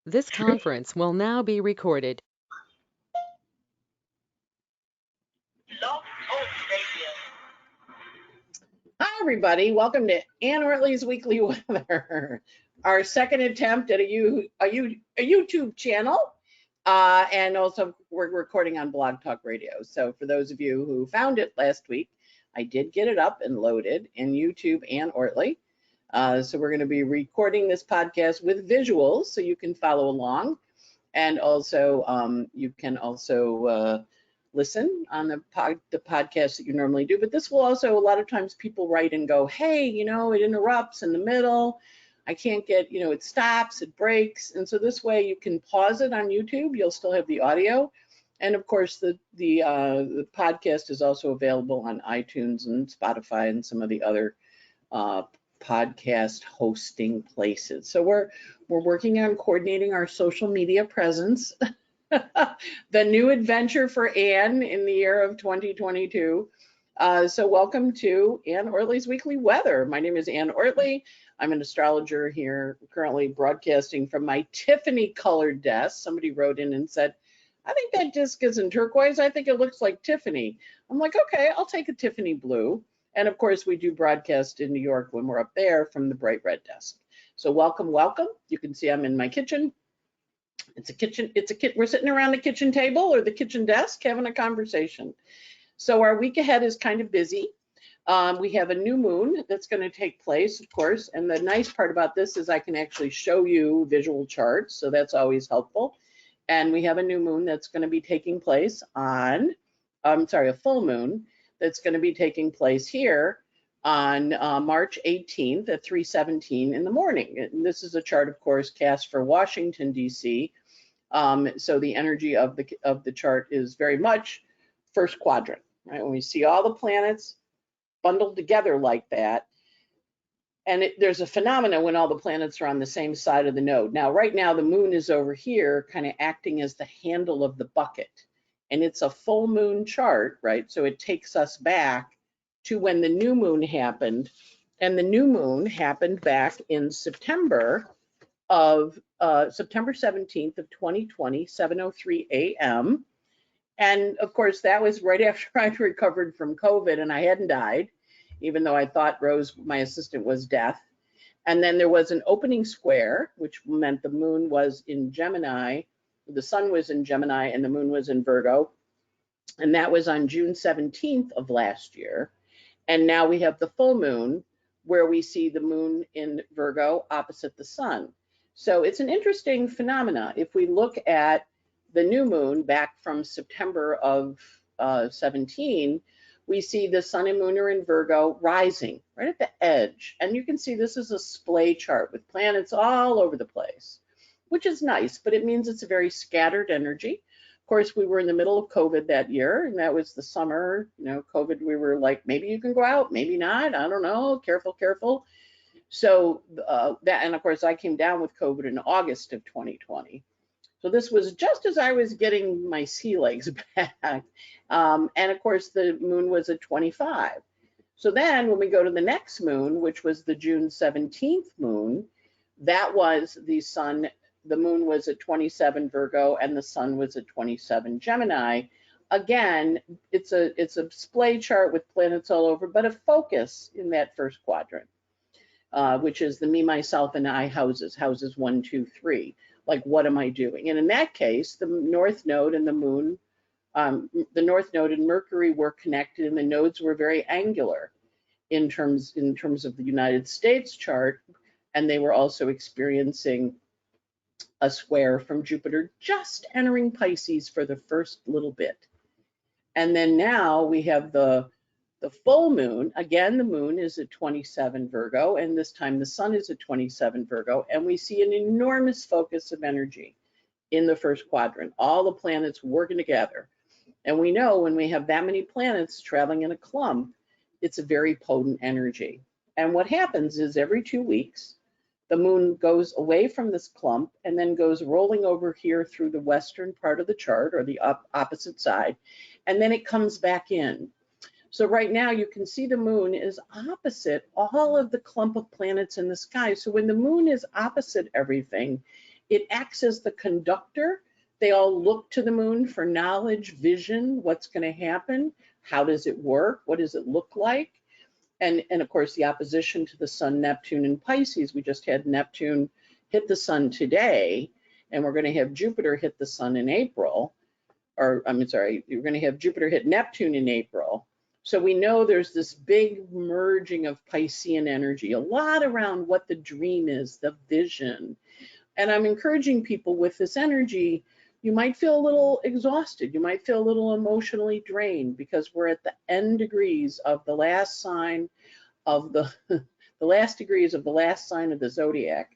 This conference will now be recorded. Hi, everybody. Welcome to Ann Ortelee's Weekly Weather, our second attempt at a YouTube channel. And also we're recording on Blog Talk Radio. So for those of you who found it last week, I did get it up and loaded in YouTube and Ortelee. So we're going to be recording this podcast with visuals so you can follow along. And also you can also listen on the podcast that you normally do. But this will also, a lot of times people write and go, hey, it interrupts in the middle. I can't get, it stops, it breaks. And so this way you can pause it on YouTube. You'll still have the audio. And of course, the podcast is also available on iTunes and Spotify and some of the other podcast hosting places. So we're working on coordinating our social media presence. The new adventure for Ann in the year of 2022. So welcome to Ann Ortelee's Weekly Weather. My name is Ann Ortelee. I'm an astrologer here, currently broadcasting from my Tiffany colored desk. Somebody wrote in and said, I think that disc isn't turquoise. I think it looks like Tiffany. I'm like, okay, I'll take a Tiffany blue. And of course, we do broadcast in New York when we're up there from the bright red desk. So welcome, welcome. You can see I'm in my kitchen. It's a kitchen. We're sitting around the kitchen table or the kitchen desk having a conversation. So our week ahead is kind of busy. We have a new moon that's going to take place, of course. And the nice part about this is I can actually show you visual charts. So that's always helpful. And we have a new moon that's going to be taking place on, a full moon that's going to be taking place here on March 18th at 3:17 in the morning. And this is a chart, of course, cast for Washington, D.C. So the energy of the chart is very much first quadrant, right? When we see all the planets bundled together like that, and there's a phenomenon when all the planets are on the same side of the node. Now, right now, the moon is over here kind of acting as the handle of the bucket. And it's a full moon chart, right? So it takes us back to when the new moon happened. And the new moon happened back in September 17th of 2020, 7:03 a.m. And of course, that was right after I'd recovered from COVID and I hadn't died, even though I thought Rose, my assistant, was death. And then there was an opening square, which meant the moon was in Gemini, the sun was in Gemini and the moon was in Virgo. And that was on June 17th of last year. And now we have the full moon where we see the moon in Virgo opposite the sun. So it's an interesting phenomena. If we look at the new moon back from September of 17, we see the sun and moon are in Virgo rising right at the edge. And you can see this is a splay chart with planets all over the place, which is nice, but it means it's a very scattered energy. Of course, we were in the middle of COVID that year, and that was the summer, COVID, we were like, maybe you can go out, maybe not, I don't know, careful, careful. So and of course, I came down with COVID in August of 2020. So this was just as I was getting my sea legs back. And of course, the moon was at 25. So then when we go to the next moon, which was the June 17th moon, that was the moon was at 27 Virgo and the sun was at 27 Gemini. Again, it's a splay chart with planets all over, but a focus in that first quadrant, which is the me, myself, and I houses 1, 2, 3. Like, what am I doing? And in that case, the North Node and the moon, the North Node and Mercury were connected, and the nodes were very angular in terms of the United States chart, and they were also experiencing a square from Jupiter just entering Pisces for the first little bit. And then now we have the full moon. Again, the moon is at 27 Virgo, and this time the sun is at 27 Virgo, and we see an enormous focus of energy in the first quadrant, all the planets working together. And we know when we have that many planets traveling in a clump, it's a very potent energy. And what happens is every 2 weeks, the moon goes away from this clump and then goes rolling over here through the western part of the chart, or the opposite side, and then it comes back in. So right now you can see the moon is opposite all of the clump of planets in the sky. So when the moon is opposite everything, It acts as the conductor. They all look to the moon for knowledge, vision, what's going to happen, how does it work, what does it look like? And of course, the opposition to the sun, Neptune in Pisces. We just had Neptune hit the sun today, and we're going to have Jupiter hit the sun in April. Or I'm sorry, you're going to have Jupiter hit Neptune in April. So we know there's this big merging of Piscean energy, a lot around what the dream is, the vision. And I'm encouraging people with this energy, you might feel a little exhausted. You might feel a little emotionally drained because we're at the end degrees of the last sign of the last degrees of the last sign of the zodiac.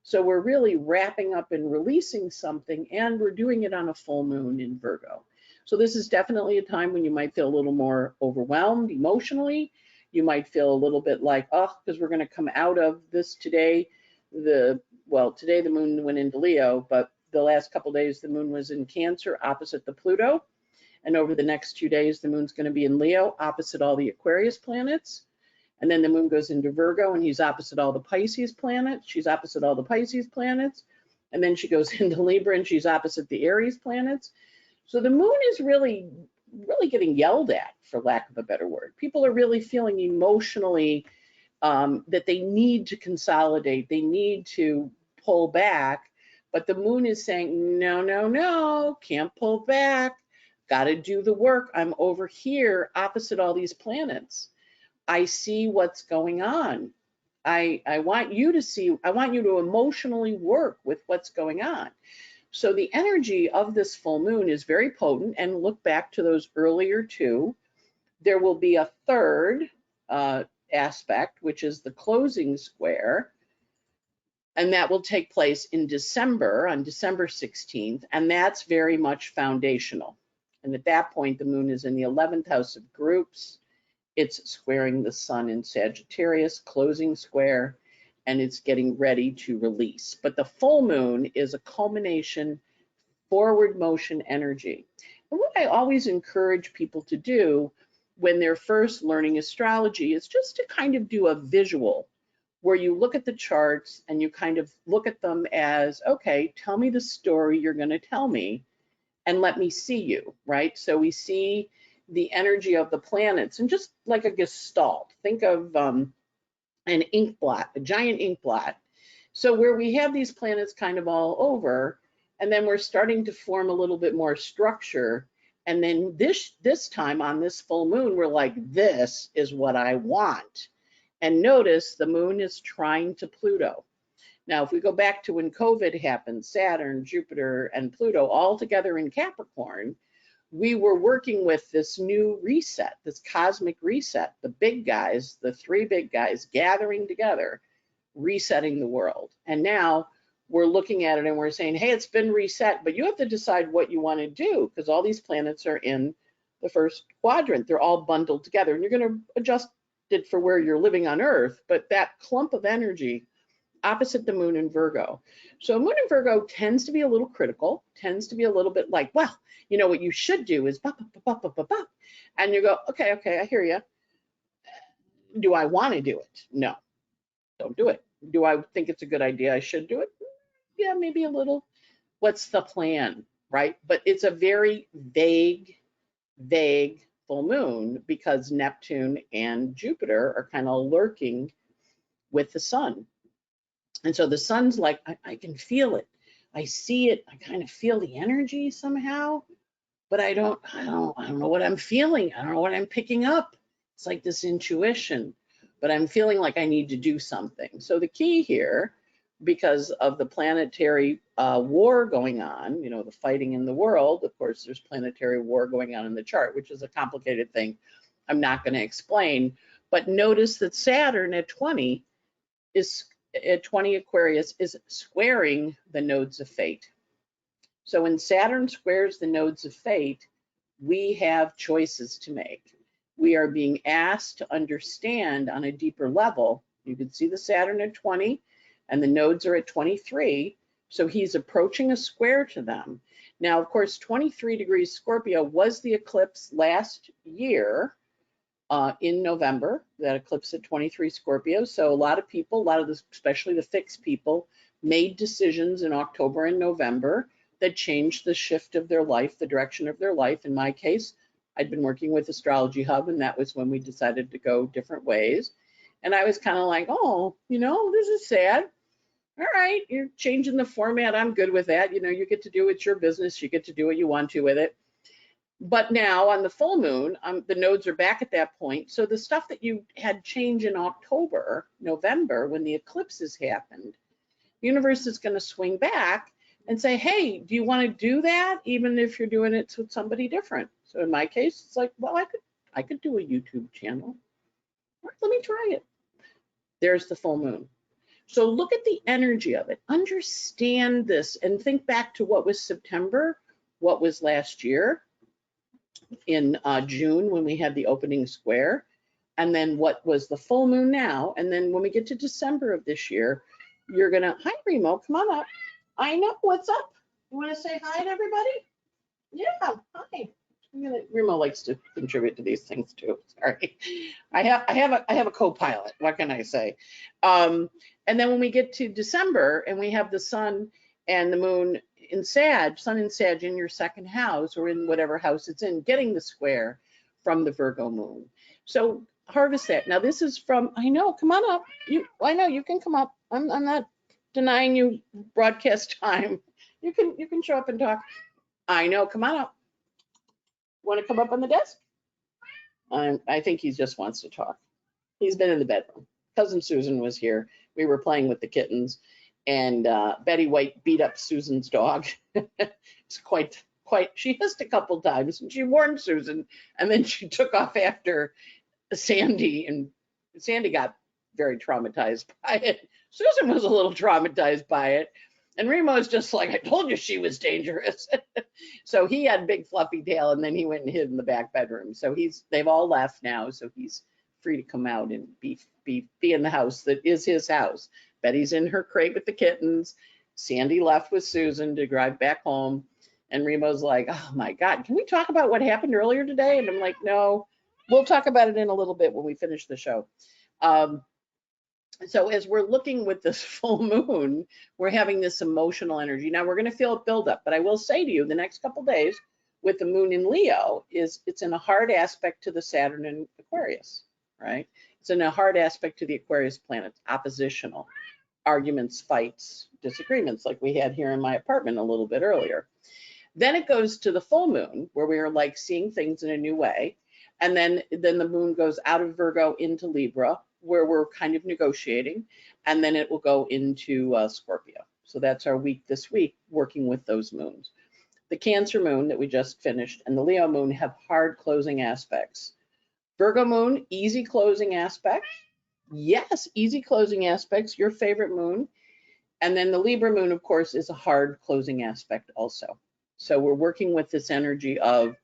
So we're really wrapping up and releasing something, and we're doing it on a full moon in Virgo. So this is definitely a time when you might feel a little more overwhelmed emotionally. You might feel a little bit like, oh, because we're going to come out of this today. Today the moon went into Leo, but the last couple of days the moon was in Cancer opposite the Pluto. And over the next 2 days, the moon's going to be in Leo opposite all the Aquarius planets. And then the moon goes into Virgo, and he's opposite all the Pisces planets. She's opposite all the Pisces planets. And then she goes into Libra, and she's opposite the Aries planets. So the moon is really getting yelled at, for lack of a better word. People are really feeling emotionally that they need to consolidate. They need to pull back. But the moon is saying, no, no, no, can't pull back. Got to do the work. I'm over here opposite all these planets. I see what's going on. I want you to see, I want you to emotionally work with what's going on. So the energy of this full moon is very potent, and look back to those earlier two. There will be a third aspect, which is the closing square, and that will take place in December, on December 16th, and that's very much foundational. And at that point, the moon is in the 11th house of groups. It's squaring the sun in Sagittarius, closing square, and it's getting ready to release. But the full moon is a culmination, forward motion energy. And what I always encourage people to do when they're first learning astrology is just to kind of do a visual where you look at the charts and you kind of look at them as, okay, tell me the story you're going to tell me and let me see you, right? So we see the energy of the planets, and just like a gestalt, think of an ink blot, a giant ink blot. So where we have these planets kind of all over, and then we're starting to form a little bit more structure. And then this time on this full moon, we're like, this is what I want. And notice the moon is trying to Pluto. Now, if we go back to when COVID happened, Saturn, Jupiter, and Pluto all together in Capricorn, we were working with this new reset, this cosmic reset, the big guys, the three big guys gathering together, resetting the world. And now we're looking at it and we're saying, hey, it's been reset, but you have to decide what you want to do, because all these planets are in the first quadrant. They're all bundled together, and you're going to adjust it for where you're living on Earth. But that clump of energy opposite the moon in Virgo. So moon in Virgo tends to be a little critical, tends to be a little bit like, well, you know, what you should do is bop, bop, bop, bop, bop, bop. And you go, okay, I hear you. Do I want to do it? No, don't do it. Do I think it's a good idea? I should do it? Yeah, maybe a little. What's the plan, right? But it's a very vague full moon because Neptune and Jupiter are kind of lurking with the sun. And so the sun's like, I can feel it. I see it. I kind of feel the energy somehow, but I don't know what I'm feeling. I don't know what I'm picking up. It's like this intuition, but I'm feeling like I need to do something. So the key here, because of the planetary war going on, you know, the fighting in the world, of course, there's planetary war going on in the chart, which is a complicated thing I'm not going to explain. But notice that Saturn at 20 Aquarius is squaring the nodes of fate. So when Saturn squares the nodes of fate, we have choices to make. We are being asked to understand on a deeper level. You can see the Saturn at 20 and the nodes are at 23. So he's approaching a square to them. Now, of course, 23 degrees Scorpio was the eclipse last year in November, that eclipse at 23 Scorpio. So a lot of people, especially the fixed people, made decisions in October and November that changed the shift of their life, the direction of their life. In my case, I'd been working with Astrology Hub, and that was when we decided to go different ways. And I was kind of like, oh, this is sad. All right, you're changing the format. I'm good with that. You get to do it's your business. You get to do what you want to with it. But now on the full moon, the nodes are back at that point. So the stuff that you had change in October, November, when the eclipses happened, the universe is going to swing back and say, hey, do you want to do that even if you're doing it with somebody different? So in my case, it's like, well, I could do a YouTube channel. Let me try it. There's the full moon. So look at the energy of it. Understand this and think back to what was September, what was last year in June when we had the opening square, and then what was the full moon now. And then when we get to December of this year, you're gonna, hi Remo, come on up. I know, what's up? You wanna say hi to everybody? Yeah, hi. Remo likes to contribute to these things too. Sorry, I have a co-pilot. What can I say? And then when we get to December and we have the sun and the moon in Sag, sun in Sag in your second house or in whatever house it's in, getting the square from the Virgo moon. So harvest that. Now this is from, I know, come on up. I know you can come up. I'm not denying you broadcast time. You can show up and talk. I know, come on up. Want to come up on the desk? I think he just wants to talk. He's been in the bedroom. Cousin Susan was here. We were playing with the kittens, and Betty White beat up Susan's dog. It's quite. She hissed a couple times, and she warned Susan, and then she took off after Sandy, and Sandy got very traumatized by it. Susan was a little traumatized by it. And Remo's just like, I told you she was dangerous. So he had big fluffy tail, and then he went and hid in the back bedroom. So they've all left now, so he's free to come out and be in the house that is his house. Betty's in her crate with the kittens. Sandy left with Susan to drive back home. And Remo's like, oh my God, can we talk about what happened earlier today? And I'm like, no, we'll talk about it in a little bit when we finish the show. So as we're looking with this full moon, we're having this emotional energy. Now we're going to feel it build up, but I will say to you the next couple days with the moon in Leo it's in a hard aspect to the Saturn in Aquarius, right? It's in a hard aspect to the Aquarius planets, oppositional, arguments, fights, disagreements like we had here in my apartment a little bit earlier. Then it goes to the full moon where we are like seeing things in a new way. And then the moon goes out of Virgo into Libra, where we're kind of negotiating, and then it will go into Scorpio. So that's our week this week, working with those moons. The Cancer moon that we just finished and the Leo moon have hard closing aspects. Virgo moon, easy closing aspects. Yes, easy closing aspects, your favorite moon. And then the Libra moon, of course, is a hard closing aspect also. So we're working with this energy of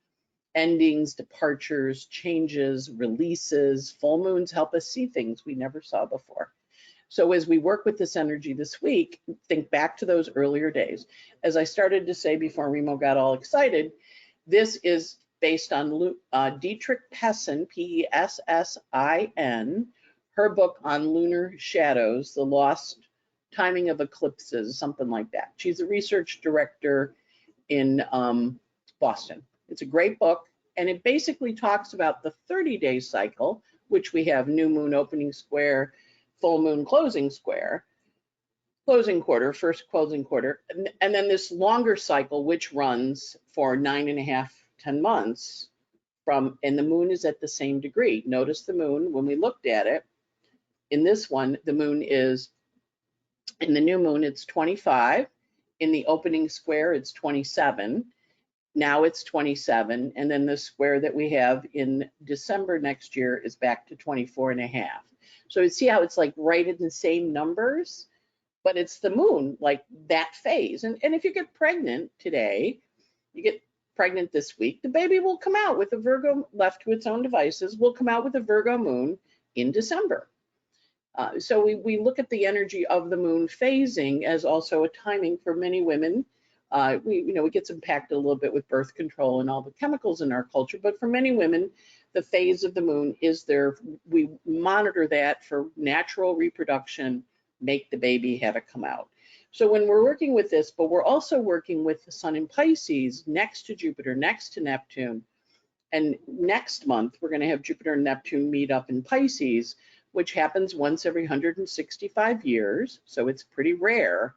endings, departures, changes, releases. Full moons help us see things we never saw before. So as we work with this energy this week, think back to those earlier days. As I started to say before Remo got all excited, this is based on Dietrich Pessin, Pessin, her book on lunar shadows, the lost timing of eclipses, something like that. She's a research director in Boston. It's a great book, and it basically talks about the 30-day cycle, which we have new moon opening square, full moon closing square, closing quarter, first closing quarter, and then this longer cycle, which runs for 9.5, 10 months and the moon is at the same degree. Notice the moon, when we looked at it, in this one, the moon is, in the new moon, it's 25. In the opening square, it's 27. Now it's 27, and then the square that we have in December next year is back to 24.5. So you see how it's like right in the same numbers, but it's the moon, like that phase. And if you get pregnant today, you get pregnant this week, the baby will come out with a Virgo, left to its own devices, will come out with a Virgo moon in December. So we look at the energy of the moon phasing as also a timing for many women. It gets impacted a little bit with birth control and all the chemicals in our culture, but for many women, the phase of the moon is there. We monitor that for natural reproduction, make the baby, have it come out. So when we're working with this, but we're also working with the sun in Pisces next to Jupiter, next to Neptune. And next month, we're going to have Jupiter and Neptune meet up in Pisces, which happens once every 165 years. So it's pretty rare.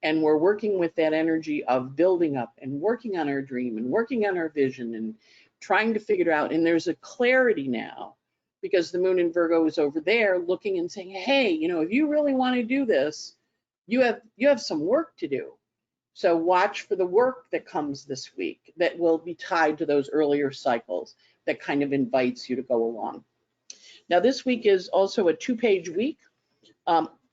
And we're working with that energy of building up and working on our dream and working on our vision and trying to figure it out. And there's a clarity now because the moon in Virgo is over there looking and saying, hey, you know, if you really want to do this, you have some work to do. So watch for the work that comes this week that will be tied to those earlier cycles that kind of invites you to go along. Now this week is also a 2-page week,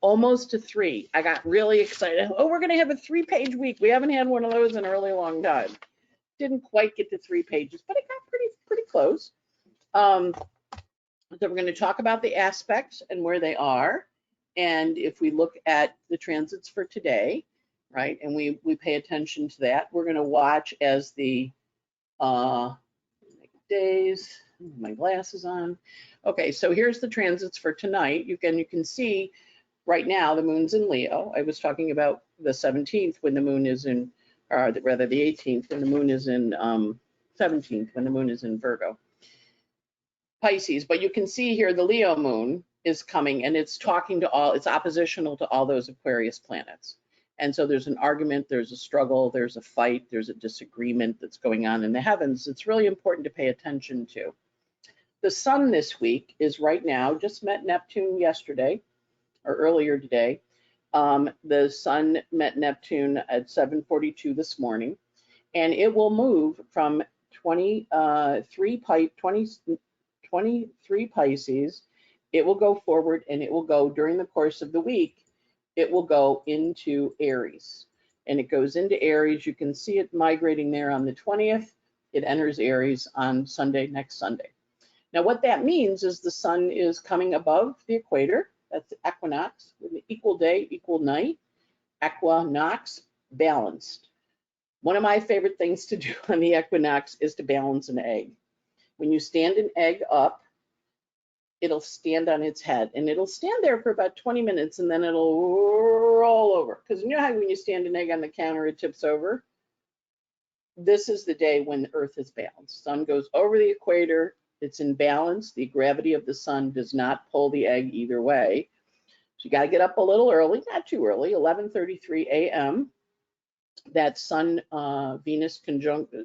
almost to 3. I got really excited. Oh, we're going to have a 3-page week. We haven't had one of those in a really long time. Didn't quite get to 3 pages, but it got pretty close. So we're going to talk about the aspects and where they are. And if we look at the transits for today, right, and we pay attention to that, we're going to watch as the days, my glasses on. Okay, so here's the transits for tonight. You can see right now the moon's in Leo. I was talking about the 17th when the moon is in, or rather the 18th when the moon is in 17th when the moon is in Virgo. Pisces, but you can see here the Leo moon is coming and it's talking to all, it's oppositional to all those Aquarius planets. And so there's an argument, there's a struggle, there's a fight, there's a disagreement that's going on in the heavens. It's really important to pay attention to. The sun this week is right now, just met Neptune yesterday or earlier today. The sun met Neptune at 7:42 this morning, and it will move from 23 Pisces. It will go forward and it will go during the course of the week. It will go into Aries, and it goes into Aries. You can see it migrating there on the 20th. It enters Aries on Sunday, next Sunday. Now, what that means is the sun is coming above the equator. That's the equinox with an equal day, equal night. Equinox, balanced. One of my favorite things to do on the equinox is to balance an egg. When you stand an egg up, it'll stand on its head and it'll stand there for about 20 minutes and then it'll roll over. Because you know how when you stand an egg on the counter, it tips over? This is the day when the Earth is balanced. Sun goes over the equator, it's in balance. The gravity of the sun does not pull the egg either way. So you got to get up a little early, not too early, 11:33 a.m. That sun Venus conjunct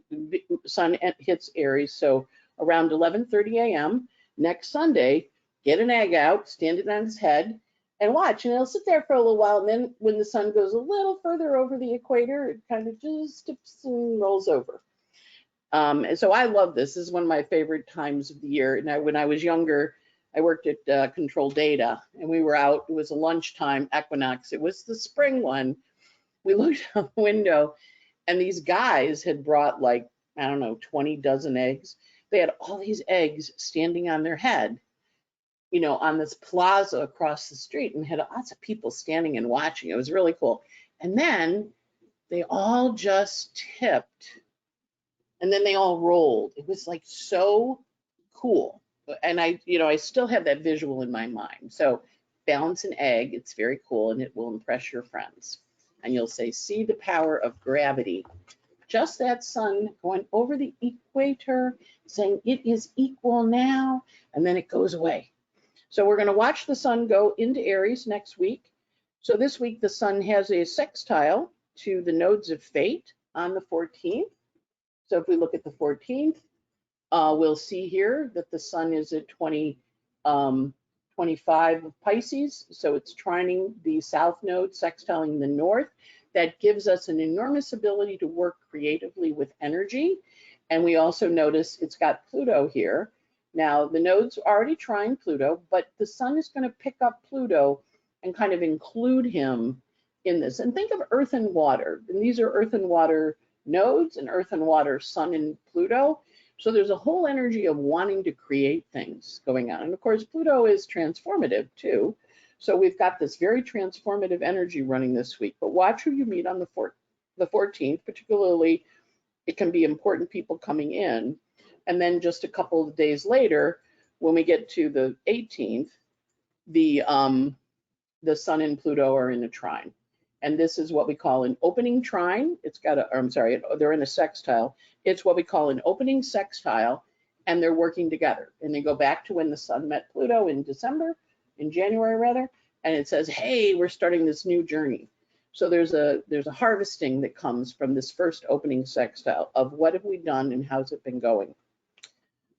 sun hits Aries, so around 11:30 a.m. next Sunday, get an egg out, stand it on its head, and watch. And it'll sit there for a little while, and then when the sun goes a little further over the equator, it kind of just tips and rolls over. And so I love this. This is one of my favorite times of the year. And when I was younger, I worked at Control Data, and we were out. It was a lunchtime equinox. It was the spring one. We looked out the window, and these guys had brought like, I don't know, 20 dozen eggs. They had all these eggs standing on their head, you know, on this plaza across the street, and had lots of people standing and watching. It was really cool. And then they all just tipped, and then they all rolled. It was like so cool. And I still have that visual in my mind. So balance an egg, it's very cool, and it will impress your friends. And you'll say, see the power of gravity. Just that sun going over the equator, saying it is equal now, and then it goes away. So we're going to watch the sun go into Aries next week. So this week the sun has a sextile to the nodes of fate on the 14th. So if we look at the 14th, we'll see here that the sun is at 25 of Pisces. So it's trining the south node, sextiling the north. That gives us an enormous ability to work creatively with energy. And we also notice it's got Pluto here. Now, the nodes already trine Pluto, but the sun is going to pick up Pluto and kind of include him in this. And think of earth and water. And these are earth and water nodes, and earth and water, sun and Pluto. So there's a whole energy of wanting to create things going on. And of course, Pluto is transformative too. So we've got this very transformative energy running this week. But watch who you meet on the 14th, particularly it can be important people coming in. And then just a couple of days later, when we get to the 18th, the sun and Pluto are in a trine. And this is what we call an opening trine. It's got a, I'm sorry, they're in a sextile. It's what we call an opening sextile, and they're working together. And they go back to when the sun met Pluto in January rather, and it says, hey, we're starting this new journey. So there's a harvesting that comes from this first opening sextile of what have we done and how's it been going.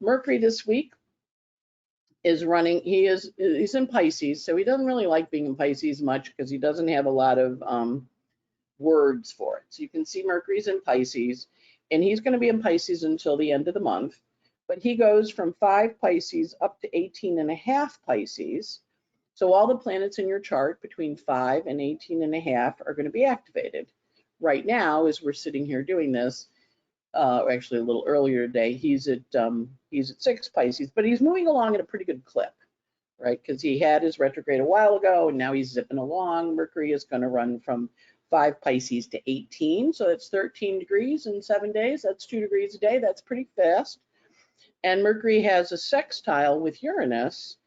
Mercury this week is running, he's in Pisces, so he doesn't really like being in Pisces much because he doesn't have a lot of words for it. So you can see Mercury's in Pisces, and he's going to be in Pisces until the end of the month, but he goes from 5 Pisces up to 18.5 Pisces. So all the planets in your chart between 5 and 18.5 are going to be activated. Right now, as we're sitting here doing this, actually a little earlier today, he's at 6 Pisces, but he's moving along at a pretty good clip, right? Because he had his retrograde a while ago, and now he's zipping along. Mercury is going to run from 5 Pisces to 18, so that's 13 degrees in 7 days. That's 2 degrees a day. That's pretty fast. And Mercury has a sextile with Uranus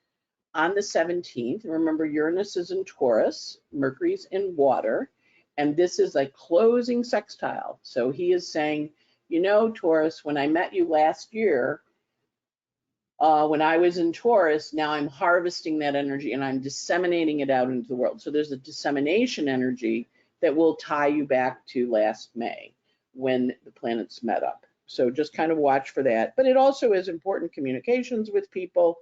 on the 17th. Remember, Uranus is in Taurus, Mercury's in water, and this is a closing sextile. So he is saying, you know, Taurus, when I met you last year, when I was in Taurus, now I'm harvesting that energy and I'm disseminating it out into the world. So there's a dissemination energy that will tie you back to last May when the planets met up. So just kind of watch for that. But it also is important communications with people.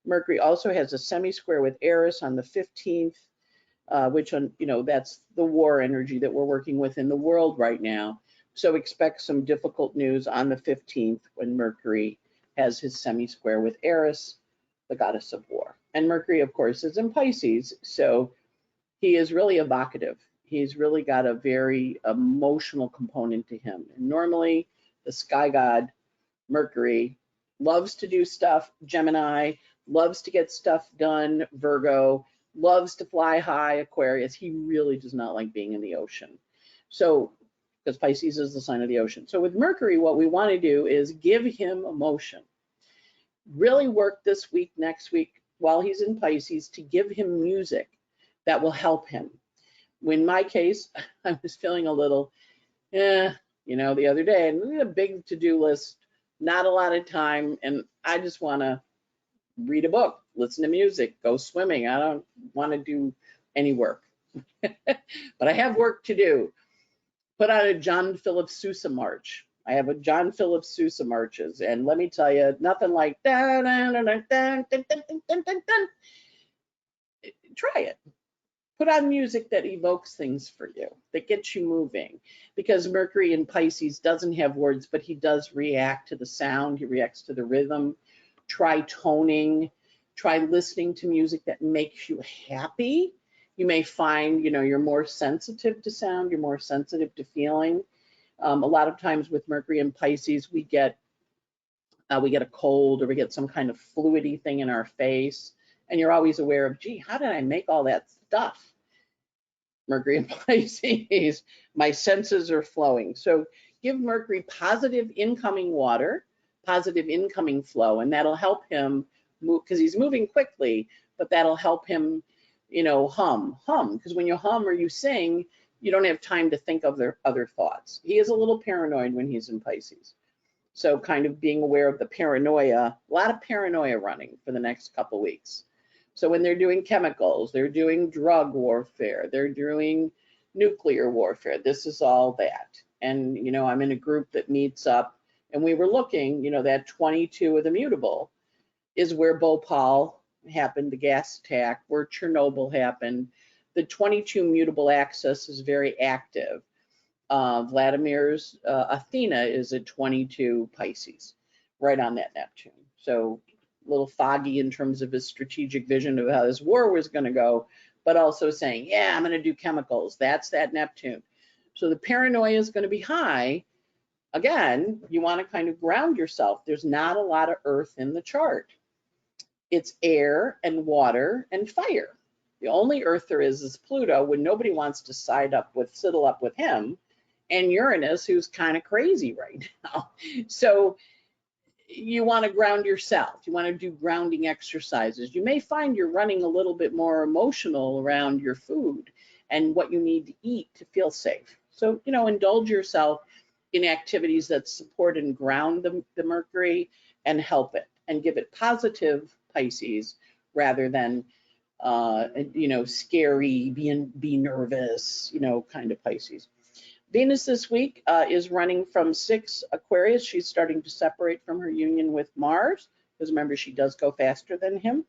Mercury also has a semi-square with Aries on the 15th, which, you know, that's the war energy that we're working with in the world right now. So expect some difficult news on the 15th when Mercury has his semi-square with Eris, the goddess of war. And Mercury, of course, is in Pisces, so he is really evocative. He's really got a very emotional component to him. And normally, the sky god, Mercury, loves to do stuff. Gemini loves to get stuff done. Virgo loves to fly high. Aquarius, he really does not like being in the ocean. So, because Pisces is the sign of the ocean. So with Mercury, what we want to do is give him emotion. Really work this week, next week, while he's in Pisces, to give him music that will help him. In my case, I was feeling a little, you know, the other day, and a big to-do list, not a lot of time, and I just want to read a book, listen to music, go swimming. I don't want to do any work, but I have work to do. Put out a John Philip Sousa march. I have a John Philip Sousa marches, and let me tell you, nothing like dun, dun, dun, dun, dun, dun, dun, dun, dun, dun. Try it. Put on music that evokes things for you, that gets you moving, because Mercury in Pisces doesn't have words, but he does react to the sound. He reacts to the rhythm. Try toning. Try listening to music that makes you happy. You may find, you know, you're more sensitive to sound, you're more sensitive to feeling. A lot of times with Mercury in Pisces, we get a cold, or we get some kind of fluidy thing in our face, and you're always aware of, gee, how did I make all that stuff? Mercury in Pisces, my senses are flowing. So give Mercury positive incoming water, positive incoming flow, and that'll help him move, because he's moving quickly, but that'll help him, you know, hum, because when you hum or you sing, you don't have time to think of their other thoughts. He is a little paranoid when he's in Pisces. So kind of being aware of the paranoia, a lot of paranoia running for the next couple weeks. So when they're doing chemicals, they're doing drug warfare, they're doing nuclear warfare, this is all that. And, you know, I'm in a group that meets up, and we were looking, you know, that 22 of the mutable is where Bhopal happened, the gas attack, where Chernobyl happened. The 22 mutable axis is very active. Vladimir's Athena is at 22 Pisces, right on that Neptune. So a little foggy in terms of his strategic vision of how this war was going to go, but also saying, yeah, I'm going to do chemicals. That's that Neptune. So the paranoia is going to be high. Again, you want to kind of ground yourself. There's not a lot of earth in the chart. It's air and water and fire. The only earth there is Pluto, when nobody wants to sidle up with him, and Uranus, who's kind of crazy right now. So you want to ground yourself. You want to do grounding exercises. You may find you're running a little bit more emotional around your food, and what you need to eat to feel safe. So, indulge yourself in activities that support and ground the Mercury and help it and give it positive Pisces rather than, scary, be nervous, kind of Pisces. Venus this week is running from 6 Aquarius. She's starting to separate from her union with Mars, because remember, she does go faster than him.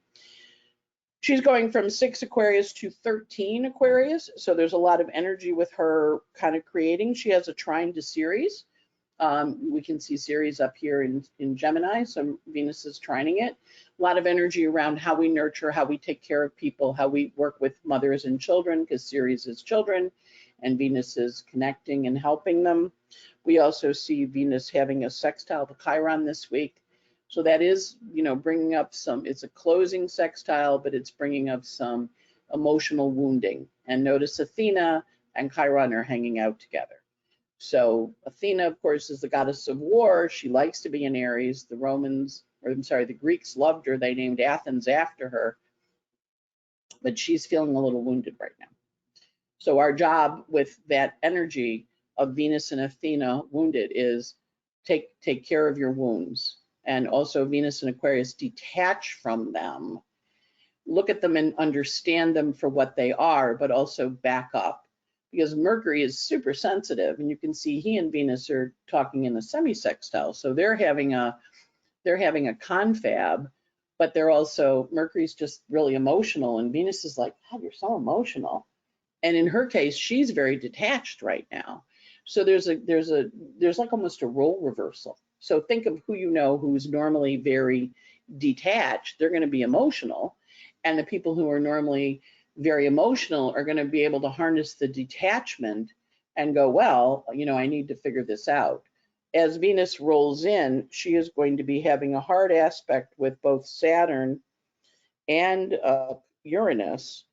She's going from 6 Aquarius to 13 Aquarius, so there's a lot of energy with her kind of creating. She has a trine to Ceres. We can see Ceres up here in Gemini, so Venus is trining it. A lot of energy around how we nurture, how we take care of people, how we work with mothers and children, because Ceres is children, and Venus is connecting and helping them. We also see Venus having a sextile to Chiron this week. So that is, bringing up it's a closing sextile, but it's bringing up some emotional wounding. And notice Athena and Chiron are hanging out together. So Athena, of course, is the goddess of war. She likes to be in Aries. The Greeks loved her. They named Athens after her. But she's feeling a little wounded right now. So our job with that energy of Venus and Athena wounded is take care of your wounds. And also Venus and Aquarius, detach from them, look at them and understand them for what they are, but also back up, because Mercury is super sensitive, and you can see he and Venus are talking in a semi-sextile. So they're having a confab, but Mercury's just really emotional, and Venus is like, God, you're so emotional. And in her case, she's very detached right now. So there's like almost a role reversal. So think of who who's normally very detached. They're going to be emotional, and the people who are normally very emotional are going to be able to harness the detachment and go, well, I need to figure this out. As Venus rolls in, she is going to be having a hard aspect with both Saturn and Uranus.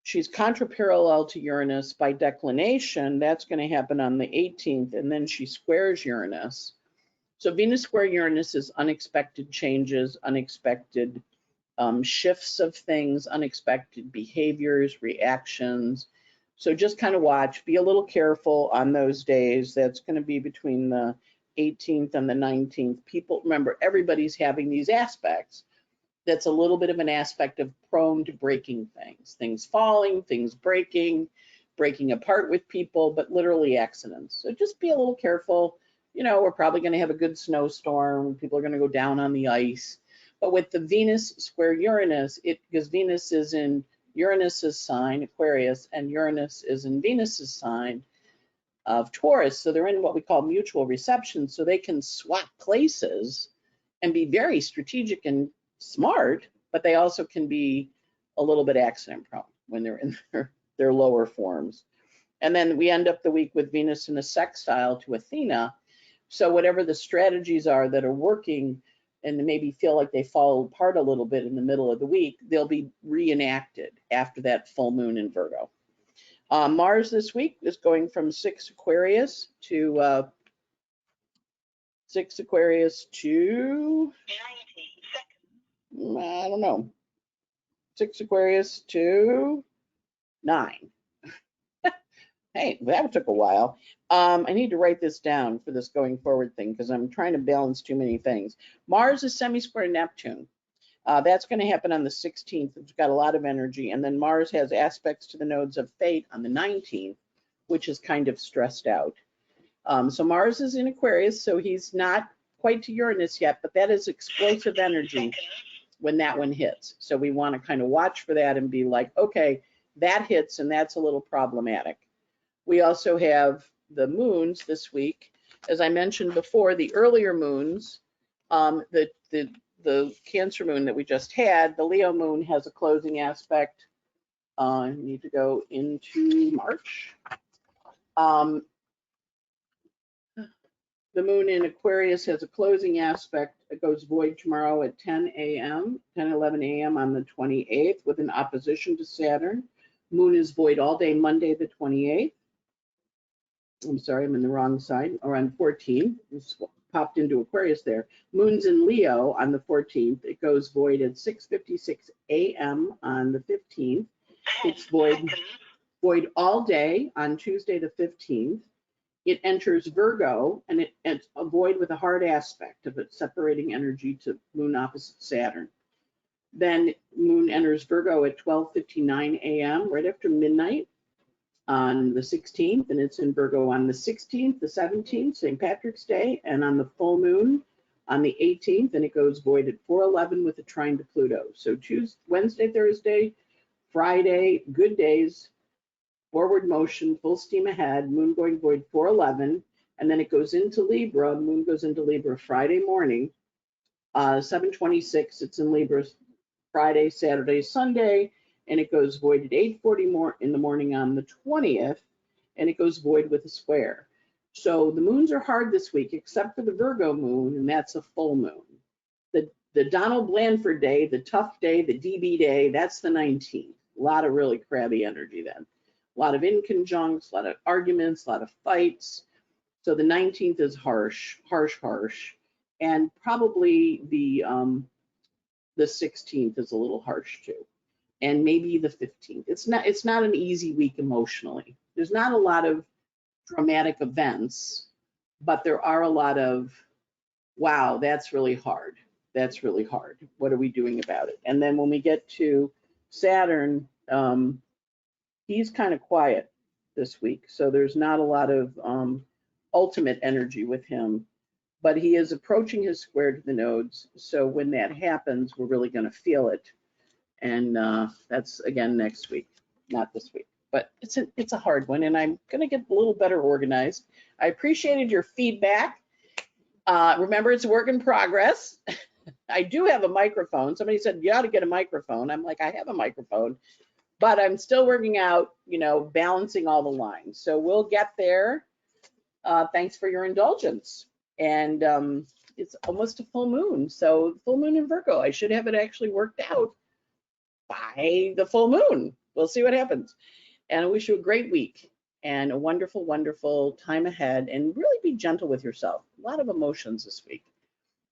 She's contraparallel to Uranus by declination. That's going to happen on the 18th, and then she squares Uranus. So Venus square Uranus is unexpected changes, unexpected shifts of things, unexpected behaviors, reactions. So just kind of watch, be a little careful on those days. That's going to be between the 18th and the 19th. People, remember, everybody's having these aspects. That's a little bit of an aspect of prone to breaking things falling, things breaking apart with people, but literally accidents. So just be a little careful. We're probably going to have a good snowstorm. People are going to go down on the ice. But with the Venus square Uranus, because Venus is in Uranus's sign, Aquarius, and Uranus is in Venus's sign of Taurus. So they're in what we call mutual reception. So they can swap places and be very strategic and smart, but they also can be a little bit accident prone when they're in their lower forms. And then we end up the week with Venus in a sextile to Athena. So whatever the strategies are that are working and maybe feel like they fall apart a little bit in the middle of the week, they'll be reenacted after that full moon in Virgo. Mars this week is going from 6 Aquarius to 6 Aquarius to, I don't know, 6 Aquarius to 9. Hey, that took a while. I need to write this down for this going forward thing, because I'm trying to balance too many things. Mars is semi-square Neptune. That's going to happen on the 16th. It's got a lot of energy. And then Mars has aspects to the nodes of fate on the 19th, which is kind of stressed out. So Mars is in Aquarius, so he's not quite to Uranus yet, but that is explosive energy when that one hits. So we want to kind of watch for that and be like, okay, that hits and that's a little problematic. We also have the moons this week. As I mentioned before, the earlier moons, the Cancer moon that we just had, the Leo moon has a closing aspect. I need to go into March. The moon in Aquarius has a closing aspect. It goes void tomorrow at 10 a.m., 11 a.m. on the 28th with an opposition to Saturn. Moon is void all day Monday the 28th. I'm sorry, I'm in the wrong side, or on 14. Just popped into Aquarius there. Moon's in Leo on the 14th. It goes void at 6:56 a.m. on the 15th. It's void void all day on Tuesday the 15th. It enters Virgo, and it's a void with a hard aspect of it separating energy to moon opposite Saturn. Then moon enters Virgo at 12:59 a.m. right after midnight on the 16th, and it's in Virgo on the 16th, the 17th, St. Patrick's Day, and on the full moon on the 18th, and it goes void at 4:11 with a trine to Pluto. So Tuesday, Wednesday, Thursday, Friday, good days, forward motion, full steam ahead, moon going void 4:11, and then it goes into Libra. Moon goes into Libra Friday morning, 7:26. It's in Libra Friday, Saturday, Sunday, and it goes void at 8:40 more in the morning on the 20th, and it goes void with a square. So the moons are hard this week, except for the Virgo moon, and that's a full moon. The Donald Blandford day, the tough day, the DB day, that's the 19th. A lot of really crabby energy then. A lot of inconjuncts, a lot of arguments, a lot of fights. So the 19th is harsh, and probably the 16th is a little harsh too, and maybe the 15th. It's not an easy week emotionally. There's not a lot of dramatic events, but there are a lot of, wow, that's really hard. That's really hard. What are we doing about it? And then when we get to Saturn, he's kind of quiet this week, so there's not a lot of ultimate energy with him, but he is approaching his square to the nodes. So when that happens, we're really going to feel it. And that's again next week, not this week. But it's a hard one, and I'm going to get a little better organized. I appreciated your feedback. Remember, it's a work in progress. I do have a microphone. Somebody said you ought to get a microphone. I'm like, I have a microphone, but I'm still working out, balancing all the lines. So we'll get there. Thanks for your indulgence. And it's almost a full moon. So full moon in Virgo. I should have it actually worked out by the full moon. We'll see what happens. And I wish you a great week and a wonderful, wonderful time ahead. And really be gentle with yourself. A lot of emotions this week.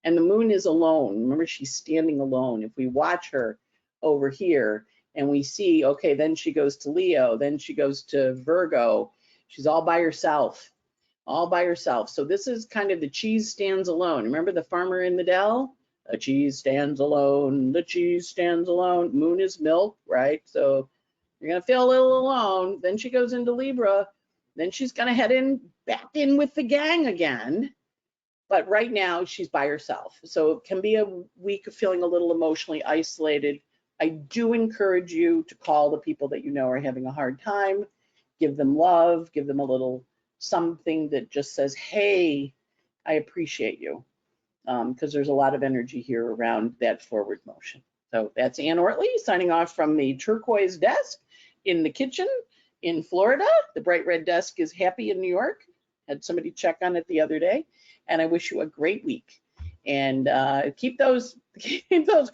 And the moon is alone. Remember, she's standing alone. If we watch her over here and we see, okay, then she goes to Leo, then she goes to Virgo. She's all by herself. All by herself. So this is kind of the cheese stands alone. Remember the farmer in the dell? A cheese stands alone. The cheese stands alone. Moon is milk, right? So you're going to feel a little alone. Then she goes into Libra. Then she's going to head back in with the gang again. But right now she's by herself. So it can be a week of feeling a little emotionally isolated. I do encourage you to call the people that you know are having a hard time. Give them love. Give them a little something that just says, hey, I appreciate you, because there's a lot of energy here around that forward motion. So that's Ann Ortelee signing off from the turquoise desk in the kitchen in Florida. The bright red desk is happy in New York. Had somebody check on it the other day. And I wish you a great week. And keep those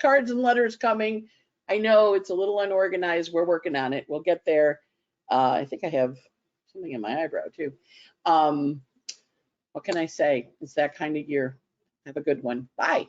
cards and letters coming. I know it's a little unorganized. We're working on it. We'll get there. I think I have something in my eyebrow too. What can I say? It's that kind of year. Have a good one. Bye.